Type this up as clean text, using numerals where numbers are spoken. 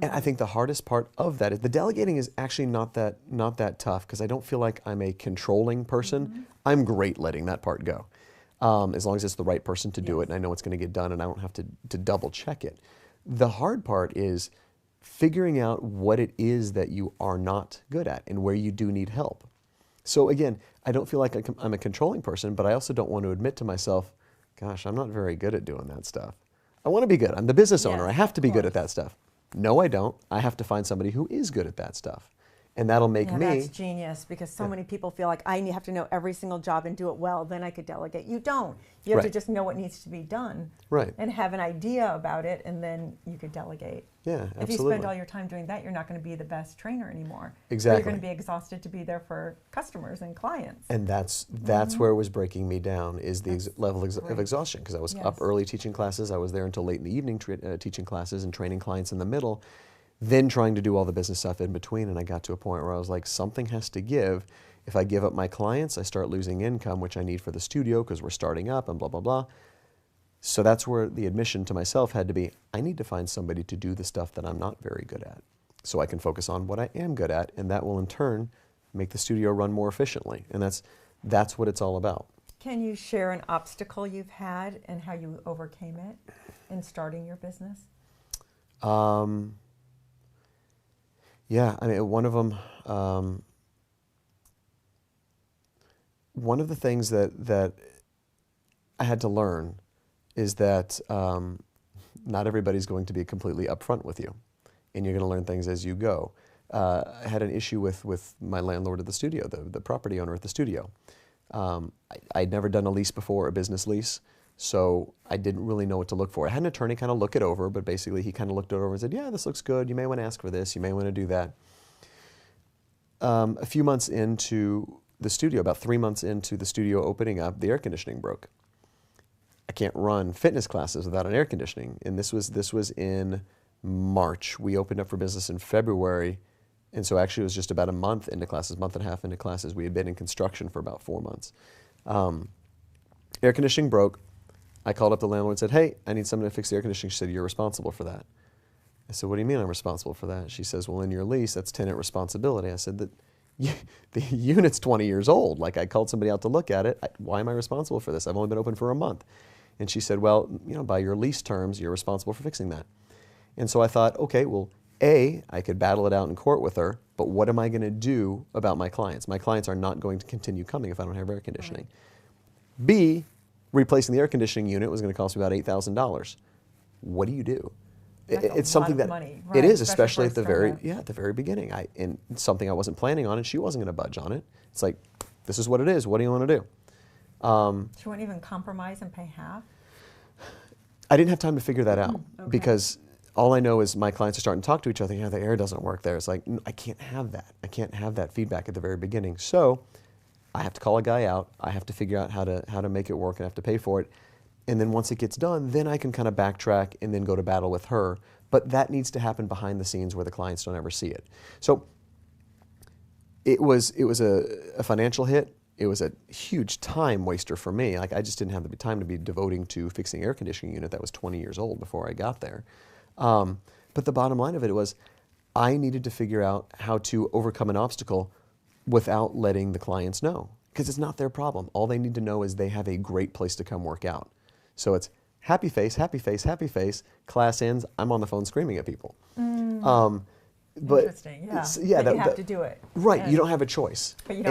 And I think the hardest part of that is the delegating is actually not that tough, because I don't feel like I'm a controlling person. I'm great letting that part go. As long as it's the right person to do it and I know it's going to get done and I don't have to double check it. The hard part is figuring out what it is that you are not good at and where you do need help. So again, I don't feel like I'm a controlling person, but I also don't want to admit to myself, gosh, I'm not very good at doing that stuff. I want to be good. I'm the business owner. I have to be good at that stuff. No, I don't. I have to find somebody who is good at that stuff. And that'll make me... That's genius, because so many people feel like I have to know every single job and do it well, then I could delegate. You don't. You have to just know what needs to be done. Right. And have an idea about it, and then you could delegate. Yeah, absolutely. If you spend all your time doing that, you're not going to be the best trainer anymore. Exactly. Or you're going to be exhausted to be there for customers and clients. And that's where it was breaking me down, is the level of exhaustion, because I was up early teaching classes. I was there until late in the evening teaching classes and training clients in the middle. Then trying to do all the business stuff in between, and I got to a point where I was like, something has to give. If I give up my clients, I start losing income, which I need for the studio because we're starting up and blah, blah, blah. So that's where the admission to myself had to be, I need to find somebody to do the stuff that I'm not very good at, so I can focus on what I am good at, and that will in turn make the studio run more efficiently. And that's what it's all about. Can you share an obstacle you've had and how you overcame it in starting your business? Yeah, I mean, one of them, one of the things that I had to learn is that not everybody's going to be completely upfront with you, and you're going to learn things as you go. I had an issue with my landlord at the studio, the property owner at the studio. I'd never done a lease before, a business lease. So I didn't really know what to look for. I had an attorney kind of look it over, but basically he kind of looked it over and said, yeah, this looks good. You may want to ask for this. You may want to do that. A few months into the studio, about 3 months into the studio opening up, the air conditioning broke. I can't run fitness classes without an air conditioning. And this was in March. We opened up for business in February. And so actually it was just about a month into classes, month and a half into classes. We had been in construction for about 4 months. Air conditioning broke. I called up the landlord and said, hey, I need someone to fix the air conditioning. She said, you're responsible for that. I said, what do you mean I'm responsible for that? She says, well, in your lease, that's tenant responsibility. I said, the unit's 20 years old. Like, I called somebody out to look at it. Why am I responsible for this? I've only been open for a month. And she said, well, by your lease terms, you're responsible for fixing that. And so I thought, okay, well, A, I could battle it out in court with her, but what am I going to do about my clients? My clients are not going to continue coming if I don't have air conditioning. Right. B, replacing the air conditioning unit was going to cost me about $8,000. What do you do? It's something that money. Right. It is, especially at the very beginning. And it's something I wasn't planning on, and she wasn't going to budge on it. It's like, this is what it is. What do you want to do? She wouldn't even compromise and pay half? I didn't have time to figure that out because all I know is my clients are starting to talk to each other. The air doesn't work there. It's like, I can't have that. I can't have that feedback at the very beginning. So I have to call a guy out. I have to figure out how to make it work and I have to pay for it. And then once it gets done, then I can kind of backtrack and then go to battle with her. But that needs to happen behind the scenes where the clients don't ever see it. So it was a financial hit. It was a huge time waster for me. Like, I just didn't have the time to be devoting to fixing the air conditioning unit that was 20 years old before I got there. But the bottom line of it was I needed to figure out how to overcome an obstacle without letting the clients know, because it's not their problem. All they need to know is they have a great place to come work out. So it's happy face, happy face, happy face. Class ends, I'm on the phone screaming at people. But interesting, yeah. But you have to do it. Right, you don't have a choice. But you don't